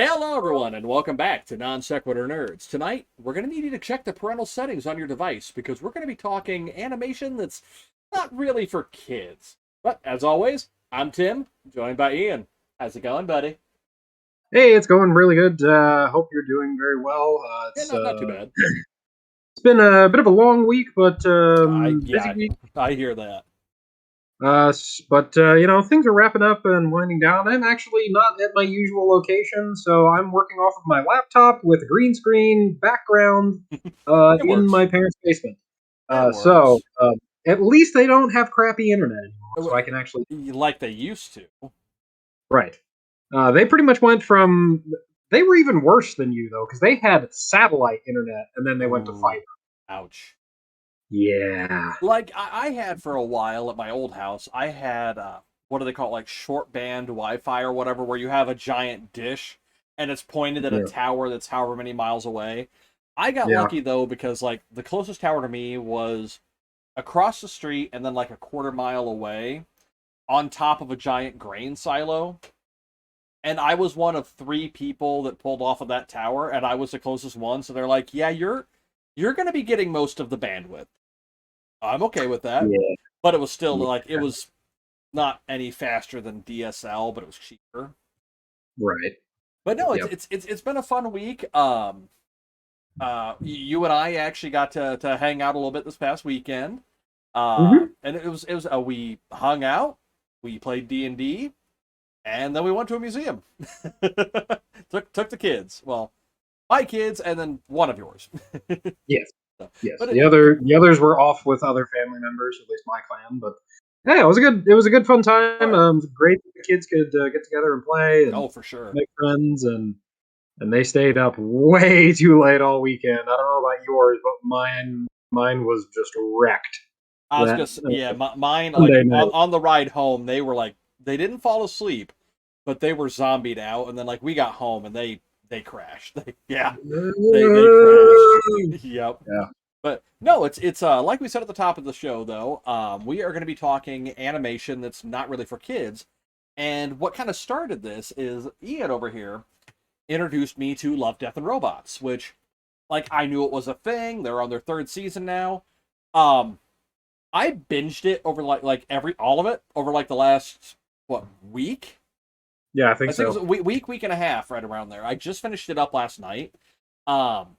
Hello, everyone, and welcome back to Non Sequitur Nerds. Tonight, we're going to need you to check the parental settings on your device because we're going to be talking animation that's not really for kids. But as always, I'm Tim, joined by Ian. How's it going, buddy? Hey, it's going really good. Hope you're doing very well. Yeah, not too bad. It's been a bit of a long week, but I busy yeah, week. I hear that. But things are wrapping up and winding down. I'm actually not at my usual location, so I'm working off of my laptop with a green screen background It in works. my parents' basement. It Uh, so works. uh, at least they don't have crappy internet anymore, so I can actually. Like they used to. Right. They pretty much went from. They were even worse than you though, because they had satellite internet and then they went to Ooh, fiber. ouch. Yeah. Like I had for a while at my old house, I had what do they call it, like short band Wi-Fi or whatever, where you have a giant dish and it's pointed at a Yeah. tower that's however many miles away. I got Yeah. lucky though because like the closest tower to me was across the street and then like a quarter mile away on top of a giant grain silo. And I was one of three people that pulled off of that tower, and I was the closest one. So they're like, "Yeah, you're going to be getting most of the bandwidth." I'm okay with that. Yeah. But it was still Yeah. like it was not any faster than DSL, but it was cheaper. Right. But no, it's Yep. it's it's it's been a fun week. You and I actually got to hang out a little bit this past weekend. Hmm. And it was we hung out, we played D&D, and then we went to a museum. took the kids. Well, my kids and then one of yours. Yes. So, Yes. but The others were off with other family members, at least my clan. But yeah, it was a good fun oh time. yeah. It was great that the kids could get together and play and Oh, for sure. make friends, and they stayed up way too late all weekend. I don't know about yours, but mine was just wrecked I was that just yeah, mine like Sunday night. on the ride home they were like they didn't fall asleep, but they were zombied out, and then like we got home and they crashed. Yeah, they crashed. Yep. Yeah. But no, it's like we said at the top of the show though, we are going to be talking animation that's not really for kids, and what kind of started this is Ian over here introduced me to Love, Death, and Robots, which like I knew it was a thing. They're on their third season now. Um, I binged it over like every all of it over like the last what week? Yeah, I I think think it was so. a week and a half, right around there. I just finished it up last night, um,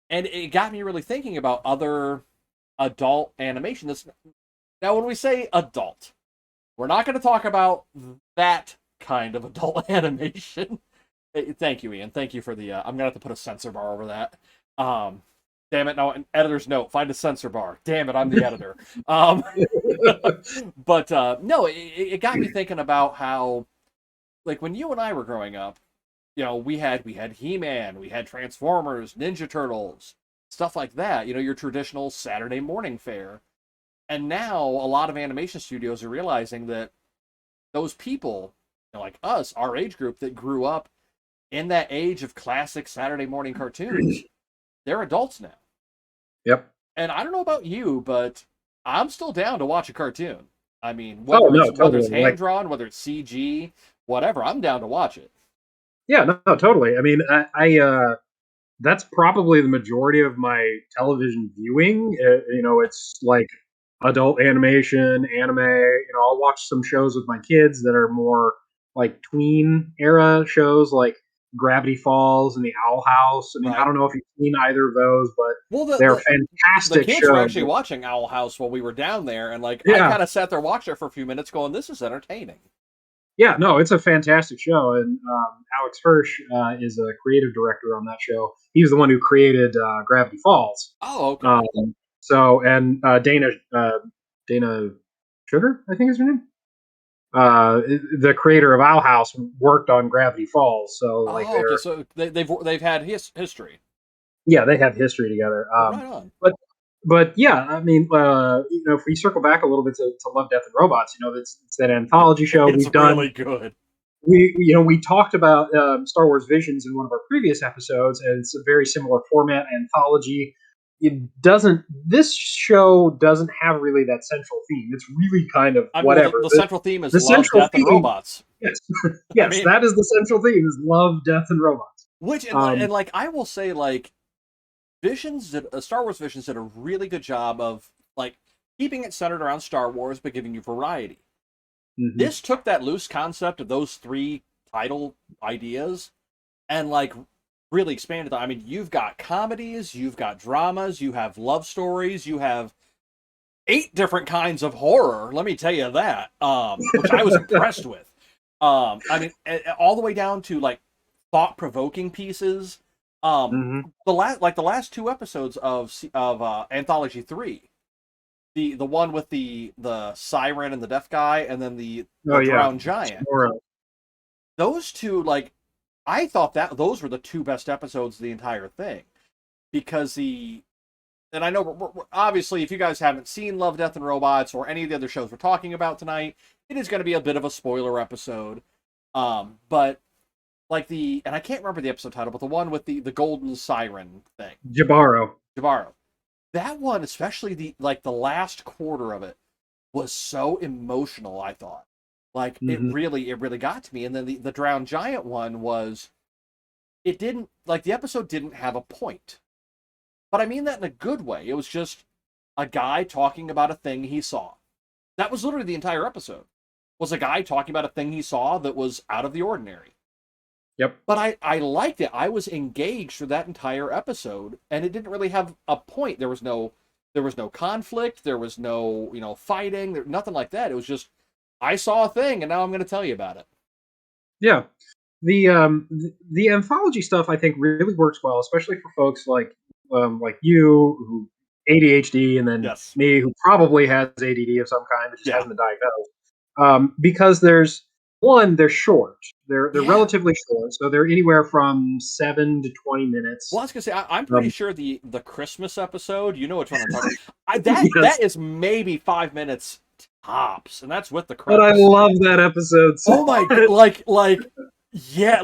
and it got me really thinking about other adult animation. That's now when we say adult, we're not going to talk about that kind of adult animation. Thank you, Ian. Thank you for the. I'm gonna have to put a censor bar over that. Um, damn it! No, an editor's note. Find a censor bar. Damn it! I'm the editor. Um, but no, it got me thinking about how, like, when you and I were growing up, we had He-Man, we had Transformers, Ninja Turtles, stuff like that. Your traditional Saturday morning fare. And now a lot of animation studios are realizing that those people, like us, our age group that grew up in that age of classic Saturday morning cartoons, they're adults now. Yep. And I don't know about you, but I'm still down to watch a cartoon. I mean, Oh whether it's no, whether it's totally. hand drawn, whether it's CG, whatever, I'm down to watch it. Yeah, no, totally. I mean, that's probably the majority of my television viewing. It's like adult animation, anime. I'll watch some shows with my kids that are more like tween era shows, like Gravity Falls and The Owl House. I mean, I Right. don't know if you've seen either of those, but Well, the they're the fantastic kids were shows. actually watching Owl House while we were down there, and like I Yeah, kind of sat there watching it for a few minutes, going, "This is entertaining." yeah, no, it's a fantastic show, and Alex Hirsch is a creative director on that show. He was the one who created Gravity Falls. Oh, Um, okay. Dana Sugar, I think is her name. The creator of Owl House worked on Gravity Falls, so like Oh, okay. So they've had history. they have history together. Well, right on. But yeah, I mean, if we circle back a little bit to Love, Death, and Robots, it's that anthology show It's we've done. really good. We talked about Star Wars Visions in one of our previous episodes, and it's a very similar format, anthology. This show doesn't have really that central theme. It's really kind of I mean, well, the, whatever. the central theme is The love, central death, and theme, robots. Yes, I yes, mean, that is the central theme: is love, death, and robots. which Um, and like I will say, like Visions did, Star Wars Visions did a really good job of like keeping it centered around Star Wars, but giving you variety. mhm. This took that loose concept of those three title ideas and like really expanded it. I mean, you've got comedies, you've got dramas, you have love stories, you have 8 different kinds of horror. Let me tell you that, which I was impressed with. I mean, all the way down to like thought-provoking pieces. Mhm. The last 2 episodes of Anthology 3, the one with the siren and the deaf guy, and then Oh the yeah, drowned giant. Tomorrow. Those two, like, I thought that those were the 2 best episodes of the entire thing because and I know obviously if you guys haven't seen Love, Death, and Robots or any of the other shows we're talking about tonight, it is going to be a bit of a spoiler episode. But like and I can't remember the episode title, but the one with the golden siren thing, Jabaro. Jabaro. That one, especially the last quarter of it, was so emotional. I thought, like Mhm. it really got to me. And then the drowned giant one was, it didn't like the episode didn't have a point, but I mean that in a good way. It was just a guy talking about a thing he saw. That was literally the entire episode. Was a guy talking about a thing he saw that was out of the ordinary. Yep. But I liked it. I was engaged for that entire episode, and it didn't really have a point. There was no conflict. There was no fighting. Nothing like that. It was just I saw a thing, and now I'm going to tell you about it. Yeah. The anthology stuff I think really works well, especially for folks like you who ADHD, and then Yes. me who probably has ADD of some kind but just Yeah. hasn't been diagnosed. Because they're short. They're Yeah. relatively short, so they're anywhere from 7 to 20 minutes. Well, I was gonna say I'm pretty Um, sure the Christmas episode. You know which one I'm talking. yes, That is maybe 5 minutes tops, and that's with the but I credits. love that episode so Oh my, much. yeah,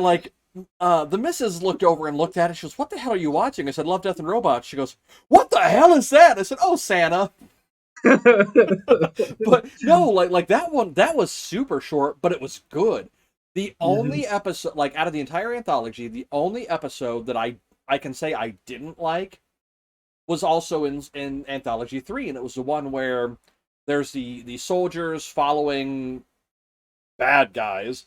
the missus looked over and looked at it. She goes, "What the hell are you watching?" I said, "Love, Death, and Robots." She goes, "What the hell is that?" I said, "Oh, Santa." But no, like that one, that was super short, but it was good. The Mhm. only episode, like out of the entire anthology, the only episode that I can say I didn't like was also in Anthology 3, and it was the one where there's the soldiers following bad guys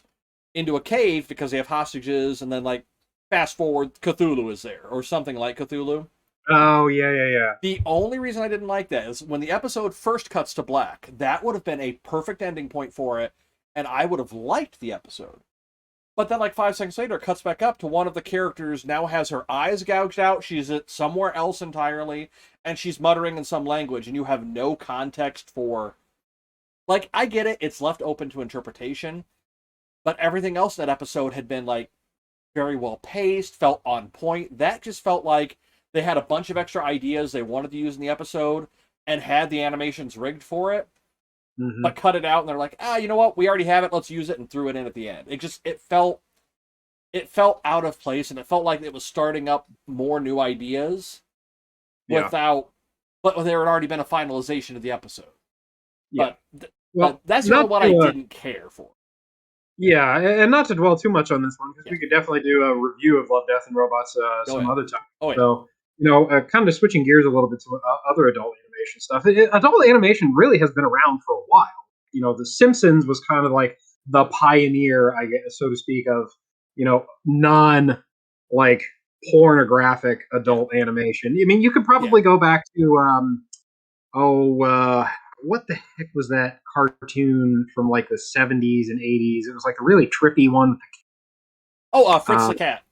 into a cave because they have hostages, and then like fast forward, Cthulhu is there or something like Cthulhu. Oh yeah, yeah, yeah. The only reason I didn't like that is when the episode first cuts to black. That would have been a perfect ending point for it, and I would have liked the episode. But then, like 5 seconds later, it cuts back up to one of the characters now has her eyes gouged out. She's at somewhere else entirely, and she's muttering in some language, and you have no context for. Like, I get it; it's left open to interpretation, but everything else in that episode had been like very well paced, felt on point. That just felt like they had a bunch of extra ideas they wanted to use in the episode and had the animations rigged for it, but Mhm. cut it out and they're like, you know what? We already have it. Let's use it, and threw it in at the end. It felt out of place, and it felt like it was starting up more new ideas Yeah, without, but there had already been a finalization of the episode. yeah. But Well, that's the only not one I to didn't care for. yeah, and not to dwell too much on this one because Yeah. we could definitely do a review of Love, Death, and Robots Oh some yeah. other time. Oh yeah. So, kind of switching gears a little bit to other adult animation stuff. Adult animation really has been around for a while. The Simpsons was kind of like the pioneer, I guess, so to speak, of non like pornographic Yeah. adult animation. I mean, you could Yeah. probably go back to oh, what the heck was that cartoon from like the 70s and 80s? It was like a really trippy one. Oh, Fritz Uh, the cat.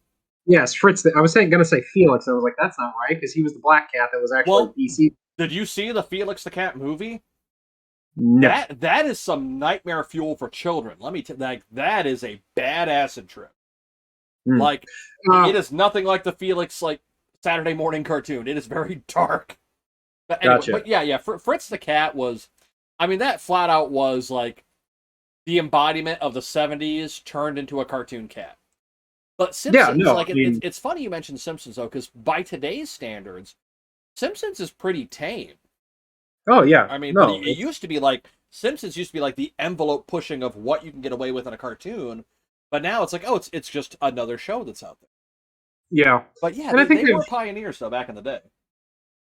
yes, Fritz. I was going to say Felix. And I was like, that's not right because he was the black cat that was actually Well, DC. did you see the Felix the Cat movie? No. That is some nightmare fuel for children. Let me tell like that is a bad acid trip. Hmm. Like Uh, it is nothing like the Felix like Saturday morning cartoon. It is very dark. But anyway, gotcha. but yeah, Fritz the cat was, I mean, that flat out was like the embodiment of the '70s turned into a cartoon cat. But Yeah, Simpsons, no, I like mean, it's funny you mentioned Simpsons though, because by today's standards, Simpsons is pretty tame. oh, yeah, I mean, but no, it used to be like Simpsons used to be like the envelope pushing of what you can get away with in a cartoon, but now it's like, oh, it's just another show that's out there. Yeah, But yeah, and I think they they've were pioneers though back in the day.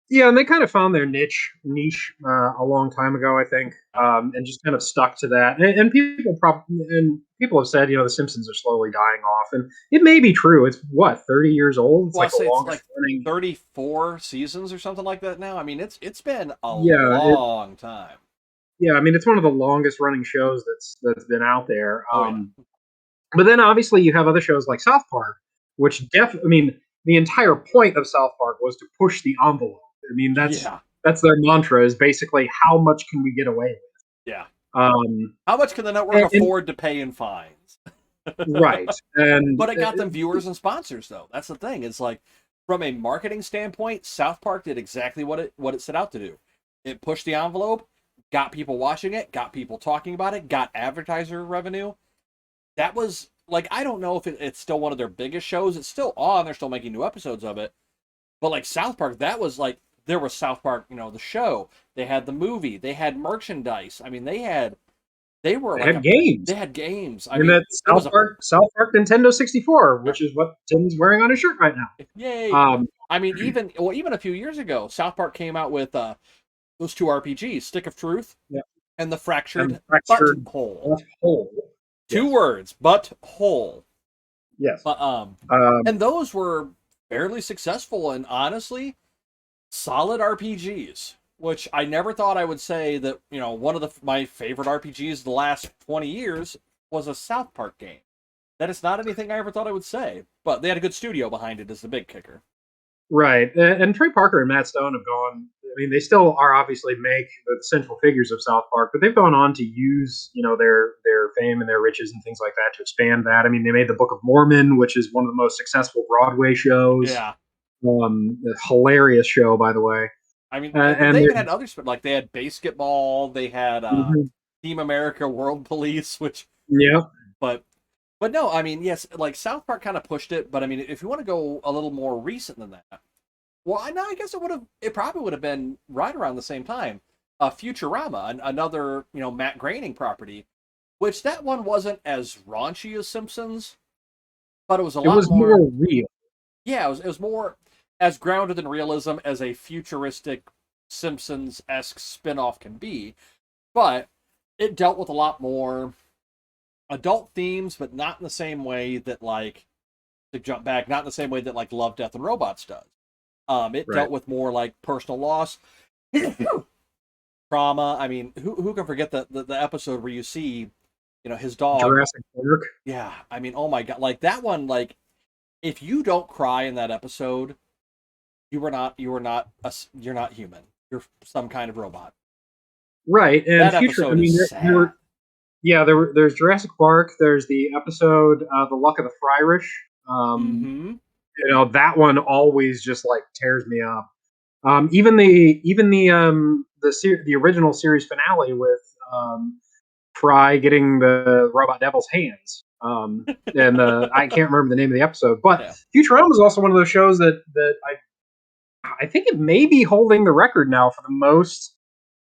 yeah, and they kind of found their niche a long time ago, I think, Yep. and just kind of stuck to that. And people have said, the Simpsons are slowly dying off, and it may be true. It's what 30 years old. It's Well, I like the say it's longest like running. 34 seasons or something like that now. I mean, it's been a Yeah, long time. yeah. I mean, it's one of the longest running shows that's been out there. Oh yeah. But then obviously you have other shows like South Park, which I mean, the entire point of South Park was to push the envelope. I mean, Yeah. that's their mantra is basically how much can we get away with. Yeah. Um, How much can the network and afford to pay in fines? right, and But it got them viewers and sponsors though. That's the thing. It's like from a marketing standpoint, South Park did exactly what it set out to do. It pushed the envelope, got people watching it, got people talking about it, got advertiser revenue. That was like I don't know if it's still one of their biggest shows. It's still on. They're still making new episodes of it. But like South Park, that was like there was South Park, the show. They had the movie. They had merchandise. I mean, they were they like had games. they had games. I And mean, that it was a South Park Nintendo 64, which is what Tim's wearing on his shirt right now. yay. Um, I mean, even a few years ago, South Park came out with those two RPGs, Stick of Truth yeah, and the and Fractured fractured Butthole. left hole. Two Yes, words, butthole. yes. But Um, and those were fairly successful and honestly solid RPGs, which I never thought I would say that, one of my favorite RPGs the last 20 years was a South Park game. That is not anything I ever thought I would say, but they had a good studio behind it is the big kicker. Right, and Trey Parker and Matt Stone have gone. I mean, they still are obviously make the central figures of South Park, but they've gone on to use their fame and their riches and things like that to expand that. I mean, they made the Book of Mormon, which is one of the most successful Broadway shows. Yeah. A hilarious show, by the way. I mean, And they even had others, like they had basketball, they had mhm, Team America World Police, which, yeah, but no, I mean, yes, like South Park kind of pushed it, but I mean, if you want to go a little more recent than that, well, I guess it probably would have been right around the same time. Futurama, another Matt Groening property, which that one wasn't as raunchy as Simpsons, but it was a it lot was more. more real. Yeah, it was more as grounded in realism as a futuristic Simpsons esque spin-off can be, but it dealt with a lot more adult themes, but not in the same way that like to jump back, not in the same way that like Love, Death, and Robots does. It Right, dealt with more like personal loss, trauma. I mean, who can forget the episode where you see, his dog? Jurassic Park. Yeah, I mean, oh my god, like that one. Like, if you don't cry in that episode, you're not human. You're some kind of robot. Right, and That future. I episode is mean, there sad. were yeah, there's Jurassic Park. There's the episode The Luck of the Fryrish. Um, Mm-hmm. that one always just like tears me up. The original series finale with Fry getting the robot devil's hands. And I can't remember the name of the episode, but Yeah. Futurama is also one of those shows that I think it may be holding the record now for the most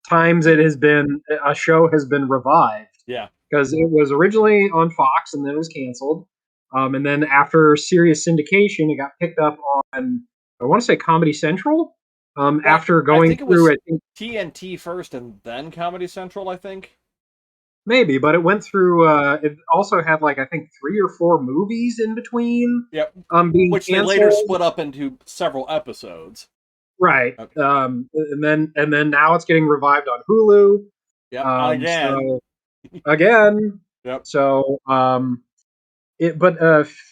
times it has been a show has been revived Yeah. because it was originally on Fox and then it was canceled. And then after Sirius syndication, it got picked up on I want to say Comedy Central. Well, After I going think it through, was I think TNT first and then Comedy Central, I think. maybe, but it went through. It also had like I think 3 or 4 movies in between Yep. being Which they later canceled. split up into several episodes. Right. Okay. And then now it's getting revived on Hulu. Yep. Again. So again, Yep. so but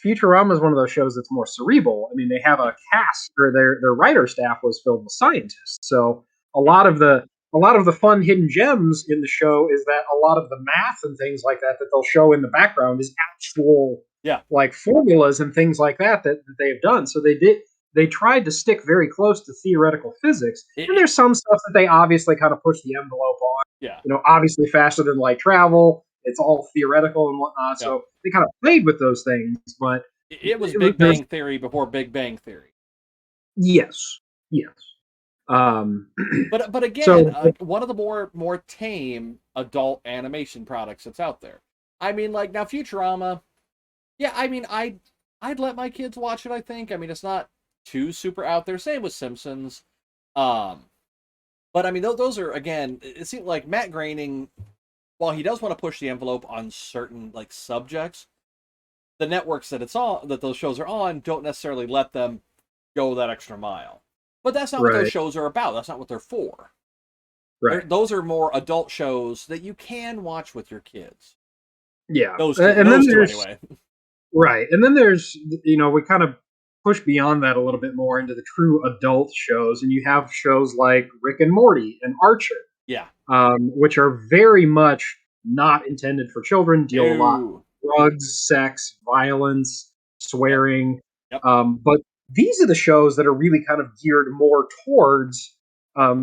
Futurama is one of those shows that's more cerebral. I mean, they have a cast or their writer staff was filled with scientists. So a Yep. lot of the a lot of the fun hidden gems in the show is that a lot of the math and things like that they'll show in the background is actual Yeah. like formulas and things like that they have done. So they tried to stick very close to theoretical physics. And It, there's some stuff that they obviously kind of push the envelope on. yeah. Obviously faster than light travel. It's all theoretical and whatnot. Yep. So they kind of played with those things, but It was Big there's Bang Theory before Big Bang Theory. yes, yes. Um, But again, so one of the more tame adult animation products that's out there. I mean, like now Futurama. Yeah, I mean, I'd let my kids watch it. I think. I mean, it's not too super out there. Same with Simpsons. Um, but I mean, those are again. It seems like Matt Groening, while he does want to push the envelope on certain like subjects, the networks that it's on, that those shows are on, don't necessarily let them go that extra mile. But that's not what those right, shows are about. That's not what they're for. right, Those are more adult shows that you can watch with your kids. yeah, Those two, and then those two there's anyway. right, and then there's we kind of push beyond that a little bit more into the true adult shows, and you have shows like Rick and Morty and Archer, Yeah. which are very much not intended for children, deal a lot No. with drugs, sex, violence, Yep. swearing. Yep. But these are the shows that are really kind of geared more towards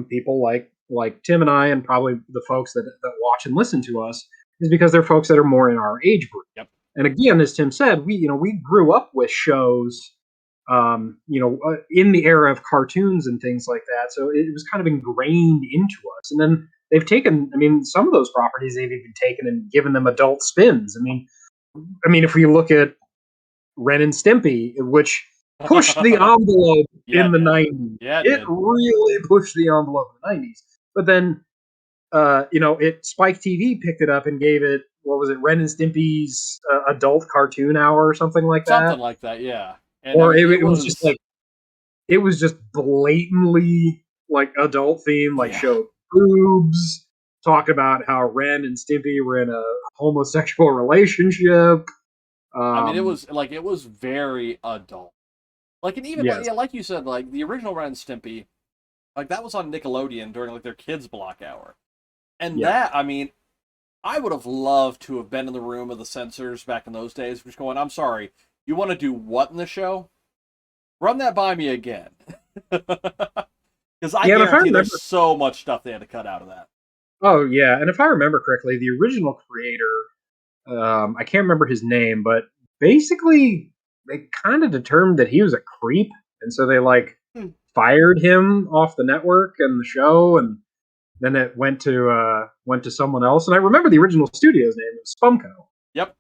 people like Tim and I, and probably the folks that watch and listen to us, is because they're folks that are more in our age group. Yep. And again, as Tim said, we grew up with shows in the era of cartoons and things like that. So it was kind of ingrained into us. And then they've taken, I mean, some of those properties they've even taken and given them adult spins. I mean, if we look at Ren and Stimpy, which pushed the envelope Yeah, in it the did. 90s, Yeah, it it did. really pushed the envelope in the 90s. But then, Spike TV picked it up and gave it, what was it, Ren and Stimpy's adult cartoon hour or something like Something that. like that. Yeah. And I Or mean, it, it it was just was. like it was just blatantly like adult theme, like Yeah. showed boobs, talked about how Ren and Stimpy were in a homosexual relationship. I mean, Um, it was very adult. Like, and even like yes, yeah, like you said, like the original Ren and Stimpy, like that was on Nickelodeon during like their kids block hour, and yeah. that I mean, I would have loved to have been in the room of the censors back in those days, just going, I'm sorry, you want to do what in the show? Run that by me again. Because I Yeah, and if I guarantee there's remember, so much stuff they had to cut out of that. oh yeah, and if I remember correctly, the original creator, I can't remember his name, but basically they kind of determined that he was a creep, and so they like Hmm. fired him off the network and the show, and then it went to someone else. And I remember the original studio's name was Spumco, Yep.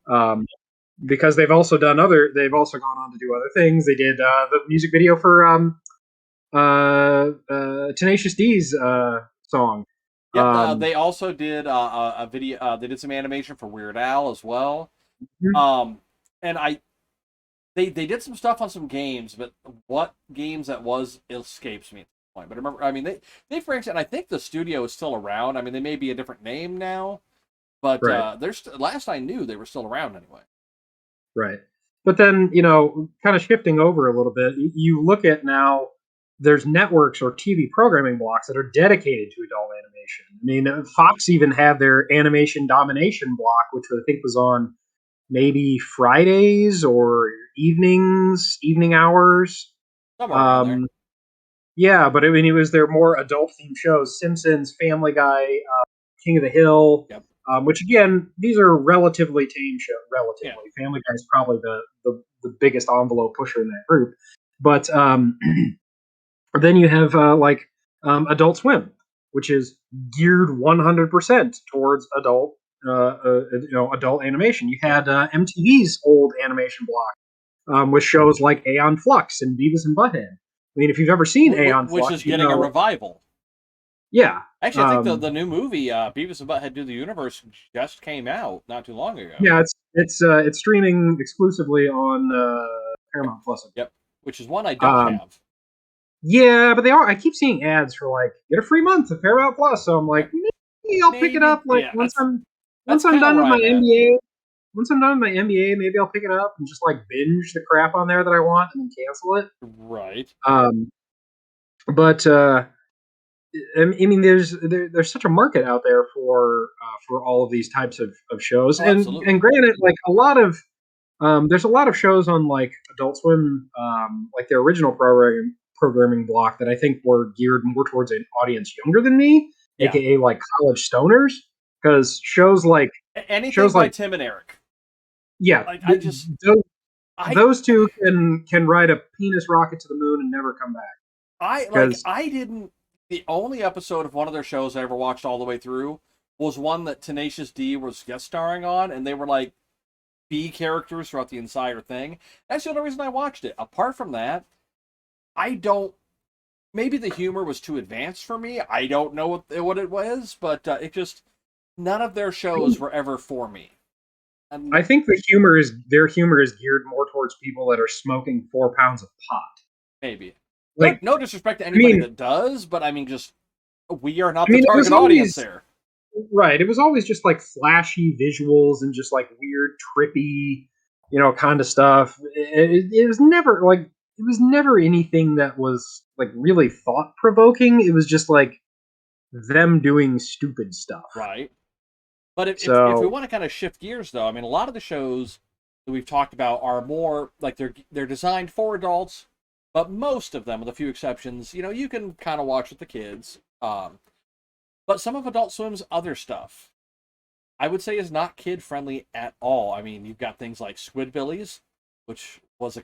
because they've also gone on to do other things. They did the music video for Tenacious D's song. Yep. Um, They also did a video. They did some animation for Weird Al as well. mhm. Um, and they did some stuff on some games, but what games that was escapes me at this point. But remember, I mean, they branched, and I think the studio is still around. I mean, they may be a different name now, but Right, last I knew they were still around anyway. right. But then, kind of shifting over a little bit, you look at now, there's networks or TV programming blocks that are dedicated to adult animation. I mean, Fox even had their animation domination block, which I think was on maybe Fridays or evening hours. Somewhere around there. Um, yeah, but I mean, it was their more adult themed shows: Simpsons, Family Guy, King of the Hill. Yep. Which again, these are relatively tame shows. Yeah. Relatively, Family Guy is probably the biggest envelope pusher in that group. But then you have Adult Swim, which is geared 100% towards adult animation. You Yep. had MTV's old animation block with shows like Aeon Flux and Beavis and Butthead. I mean, if you've ever seen Aeon Which Flux, is getting a revival. yeah, Actually, I think um, the new movie Beavis and Butthead Do the Universe just came out not too long ago. yeah, it's streaming exclusively on Yep. Paramount Plus. Yep. Which is one I don't Um, have. yeah, but they are. I keep seeing ads for like get a free month of Paramount Plus, so I'm like, Yep. maybe I'll pick it Maybe. up. Like Yeah. once I'm That's once I'm kind of done where with my I'm at. MBA. Once I'm done with my MBA, maybe I'll pick it up and just like binge the crap on there that I want and then cancel it. Right. Um, but I mean, there's such a market out there for all of these types of shows, Oh, and absolutely. granted, like a lot of there's a lot of shows on like Adult Swim, like their original programming block that I think were geared more towards an audience younger than me, Yeah. aka like college stoners, because Anything shows by like Tim and Eric. yeah, Like I just those, I those two can ride a penis rocket to the moon and never come back I like because I didn't. The only episode of one of their shows I ever watched all the way through was one that Tenacious D was guest starring on, and they were like B characters throughout the entire thing. That's the only reason I watched it. Apart from that, I don't. Maybe the humor was too advanced for me. I don't know what it was, but it just none of their shows were ever for me. And I think their humor is geared more towards people that are smoking 4 pounds of pot. maybe Like, no disrespect to I anybody mean, that does, but I mean, just we are not I the mean, it was target audience always there. right. It was always just like flashy visuals and just like weird, trippy, kind of stuff. It was never like it was never anything that was like really thought provoking. It was just like them doing stupid stuff. Right. But if we So want to kind of shift gears, though, I mean, a lot of the shows that we've talked about are more like they're designed for adults, but most of them, with a few exceptions, you can kind of watch with the kids. But some of Adult Swim's other stuff, I would say, is not kid friendly at all. I mean, you've got things like Squidbillies, which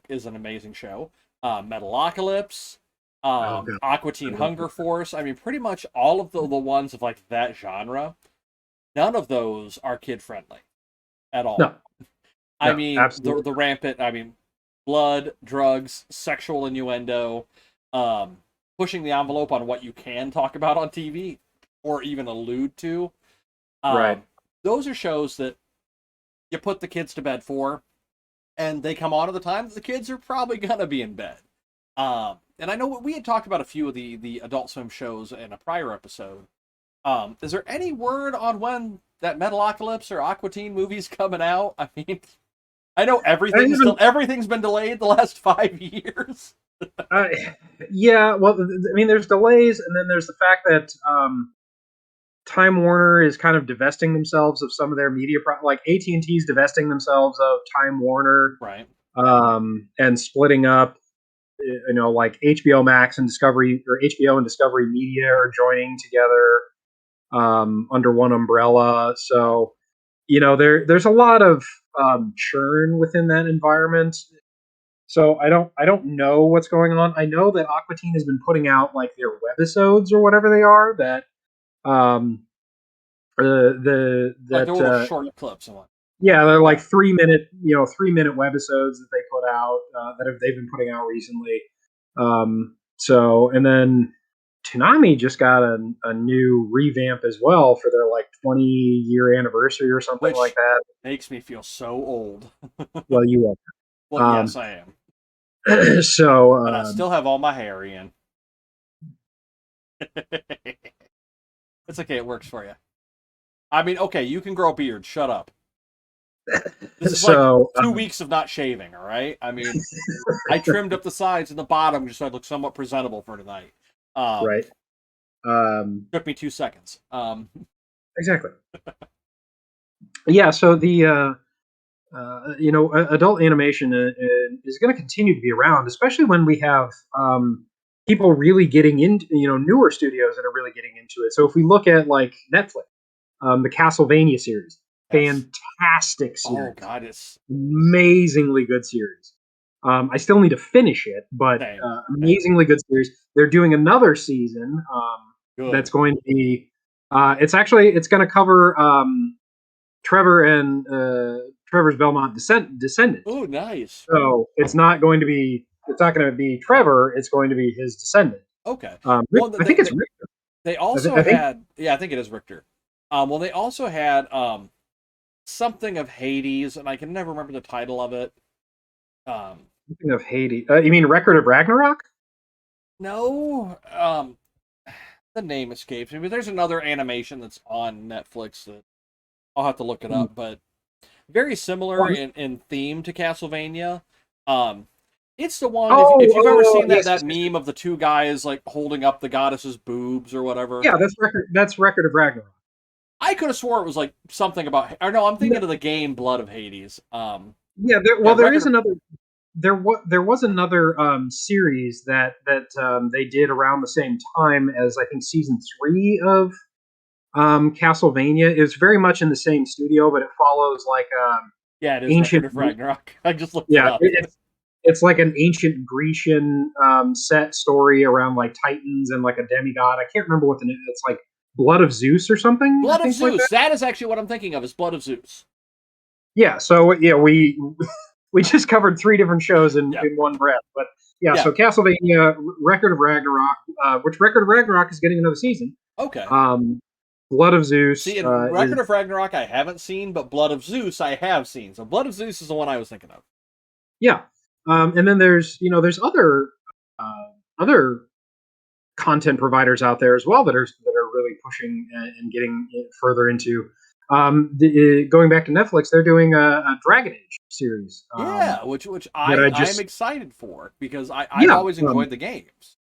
is an amazing show. Metalocalypse, oh god, Aqua I Teen love Hunger it. Force. I mean, pretty much all of the ones of like that genre. None of those are kid friendly at all. No, I no, mean, the absolutely. the rampant. I mean, blood, drugs, sexual innuendo, um, pushing the envelope on what you can talk about on TV or even allude to. Right. Um, those are shows that you put the kids to bed for, and they come on at the time that the kids are probably gonna be in bed. And I know we had talked about a few of the Adult Swim shows in a prior episode. Is there any word on when that Metalocalypse or Aqua Teen movie's coming out? I mean, I know I haven't. everything's been delayed the last 5 years. Uh, yeah. Well, I mean, there's delays, and then there's the fact that Time Warner is kind of divesting themselves of some of their media, like AT&T is divesting themselves of Time Warner, Right. and splitting up. Like HBO Max and Discovery, or HBO and Discovery Media are joining together under one umbrella. Right. So there's a lot of churn within that environment. So I don't know what's going on. I know that Aqua Teen has been putting out like their webisodes or whatever they are that um the Like they're that little short clips and what. yeah, they're like Yeah. 3 minute 3 minute webisodes that they put out they've been putting out recently. So and then Toonami just got a new revamp as well for their like 20-year anniversary or something like Which that. makes me feel so old. Well, you Well, yes, um, I am. so But I still have all my hair, Ian. It's okay, it works for you. I mean, okay, you can grow a beard. Shut up. This is like so 2 weeks of not shaving, all right? I mean, I trimmed up the sides and the bottom just so I look somewhat presentable for tonight. Um, right. Um, took me 2 seconds. exactly. Yeah. So the adult animation is going to continue to be around, especially when we have people really getting into newer studios that are really getting into it. So if we look at like Netflix, the Castlevania series, Yes. fantastic Oh series, God, it's amazingly good series. I still need to finish it, but same, same. amazingly good series. They're doing another season that's Good. going to be. It's going to cover Trevor's Belmont descendant. Oh, nice. So it's not going to be Trevor. It's going to be his descendant. Okay. Well, I think it's Richter. they also I think had, yeah, I think it is Richter. Well, they also had something of Hades, and I can never remember the title of it. Speaking of Hades, you mean Record of Ragnarok? No, the name escapes me, but there's another animation that's on Netflix that I'll have to look it Hmm. up, but very similar in theme to Castlevania. Um, it's the one if you've ever seen Yes, that yes, yes, yes. meme of the two guys like holding up the goddess's boobs or whatever. Yeah, that's Record of Ragnarok. I could have swore it was like something about, or no, I'm thinking of the game Blood of Hades. Yeah, Yeah, there is record. another. There was another series that they did around the same time as I think season 3 of Castlevania. It's very much in the same studio, but it follows like Yeah, it is Record ancient. of Ragnarok. I just looked it Yeah, up. it's like an ancient Grecian set story around like Titans and like a demigod. I can't remember what the name. It's like Blood of Zeus or something. I Blood of think like Zeus. that. That is actually what I'm thinking of. Is Blood of Zeus. Yeah. So yeah, we just covered 3 different shows Yeah. in one breath. But yeah, Yeah. so Castlevania, Record of Ragnarok, which Record of Ragnarok is getting another season. Okay. Um, Blood of Zeus See, in is Record of Ragnarok, I haven't seen, but Blood of Zeus, I have seen. So Blood of Zeus is the one I was thinking of. yeah. And then there's other content providers out there as well that are really pushing and getting further into. Going back to Netflix, they're doing a Dragon Age series Yeah, which that I I'm just excited for because I've yeah always enjoyed the games.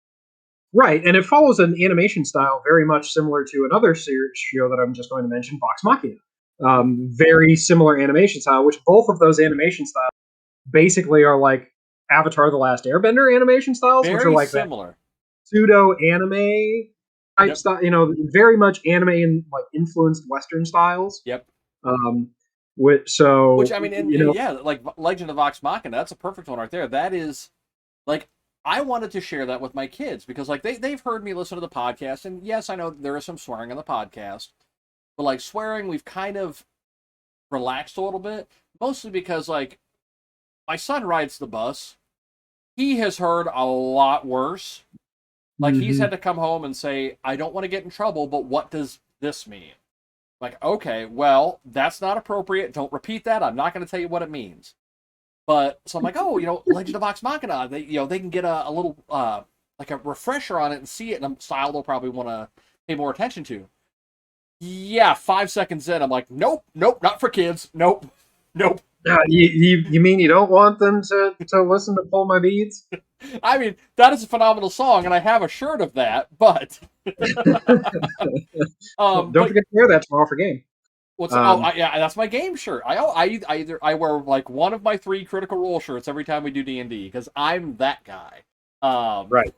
right, and it follows an animation style very much similar to another series show that I'm just going to mention, Vox Machina. Very similar animation style, which both of those animation styles basically are like Avatar: The Last Airbender animation styles, which are Very like that similar. pseudo anime type Yep. style, very much anime and like influenced Western styles. Yep. Um, Which so I mean, and yeah, like Legend of Vox Machina, that's a perfect one right there. That is like I wanted to share that with my kids because like they've heard me listen to the podcast, and yes, I know there is some swearing on the podcast, but like swearing, we've kind of relaxed a little bit, mostly because like my son rides the bus. He has heard a lot worse. Like he's mhm. had to come home and say, "I don't want to get in trouble, but what does this mean?" Like, okay, well, that's not appropriate. Don't repeat that. I'm not going to tell you what it means. But so I'm like, oh, Legend of Vox Machina. They can get a little like a refresher on it and see it in a style they'll probably want to pay more attention to. Yeah, 5 seconds in, I'm like, nope, nope, not for kids. Nope, nope. You mean you don't want them to listen to Pull My Beads? I mean, that is a phenomenal song, and I have a shirt of that. But, Don't but forget to wear that tomorrow for game. what's Um, yeah, that's my game shirt. I wear like one of my 3 Critical Role shirts every time we do D&D because I'm that guy. Um, right.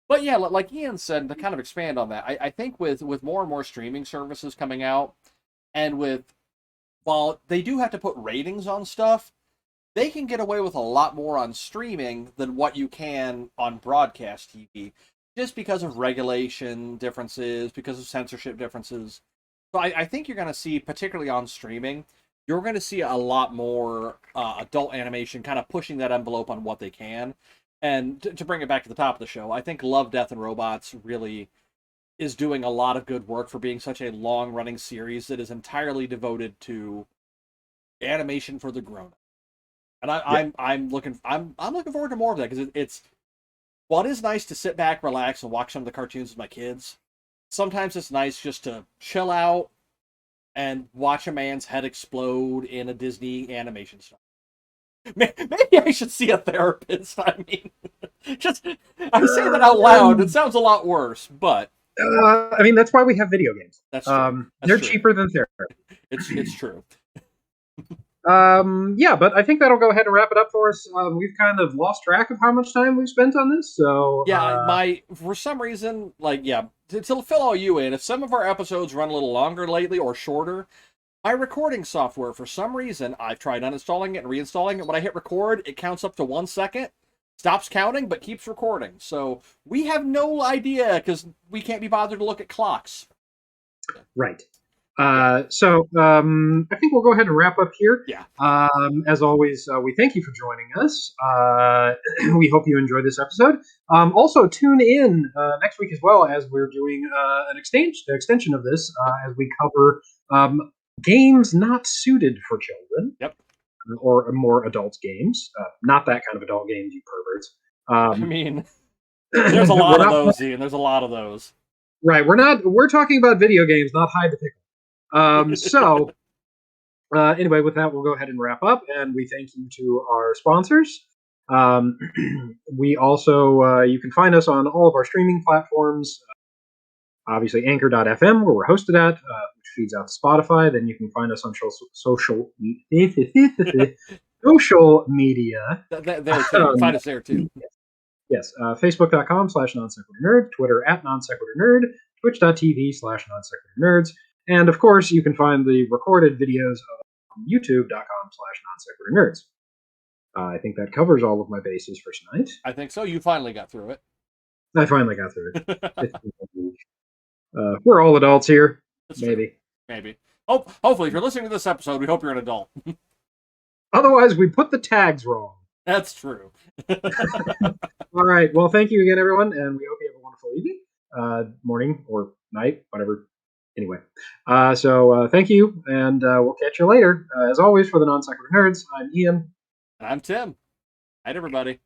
but yeah, like Ian said, to kind of expand on that, I think with more and more streaming services coming out, and while they do have to put ratings on stuff, they can get away with a lot more on streaming than what you can on broadcast TV, just because of regulation differences, because of censorship differences. So I think you're going to see, particularly on streaming, you're going to see a lot more adult animation kind of pushing that envelope on what they can. And to bring it back to the top of the show, I think Love, Death, and Robots really is doing a lot of good work for being such a long running series that is entirely devoted to animation for the grown up. And Yeah. I'm looking forward to more of that because it's while it is nice to sit back, relax, and watch some of the cartoons with my kids. Sometimes it's nice just to chill out and watch a man's head explode in a Disney animation style. Maybe I should see a therapist. I mean, just I say that out loud. It Um, sounds a lot worse, but I mean, that's why we have video games. that's true. That's They're true. cheaper than therapy. It's true. Yeah, but I think that'll go ahead and wrap it up for us. We've kind of lost track of how much time we've spent on this, so Yeah, my for some reason, like yeah, to fill all you in, if some of our episodes run a little longer lately or shorter, my recording software, for some reason, I've tried uninstalling it and reinstalling it. When I hit record, it counts up to 1 second, stops counting, but keeps recording. So we have no idea because we can't be bothered to look at clocks. right. Yeah, I think we'll go ahead and wrap up here. yeah. As always, we thank you for joining us. We hope you enjoyed this episode. Also, tune in next week as well as we're doing an extension of this as we cover games not suited for children Yep. or more adult games. Not that kind of adult games, you perverts. I Um, mean, there's a we're lot of not those, Ian. There's a lot of those. right. We're not. We're talking about video games, not hide the pickle. Anyway, with that, we'll go ahead and wrap up, and we thank you to our sponsors. Um, we also you can find us on all of our streaming platforms. Obviously, Anchor.fm, where we're hosted at, which feeds out to Spotify. Then you can find us on social media. There too. You can Um, find us there too. yes, Facebook.com/non-sequitur-nerd, Twitter @non-sequitur-nerd, Twitch.tv/non-sequitur-nerds, and of course, you can find the recorded videos on YouTube.com/non-sequitur-nerds. I think that covers all of my bases for tonight. I think so. You finally got through it. I finally got through it. We're all adults here. That's true. Maybe. Maybe. Hopefully, if you're listening to this episode, we hope you're an adult. Otherwise, we put the tags wrong. That's true. All right. Well, thank you again, everyone, and we hope you have a wonderful evening, morning, or night, whatever. Anyway, so thank you, and we'll catch you later. As always, for the Non Sequitur Nerds, I'm Ian. And I'm Tim. Night, everybody.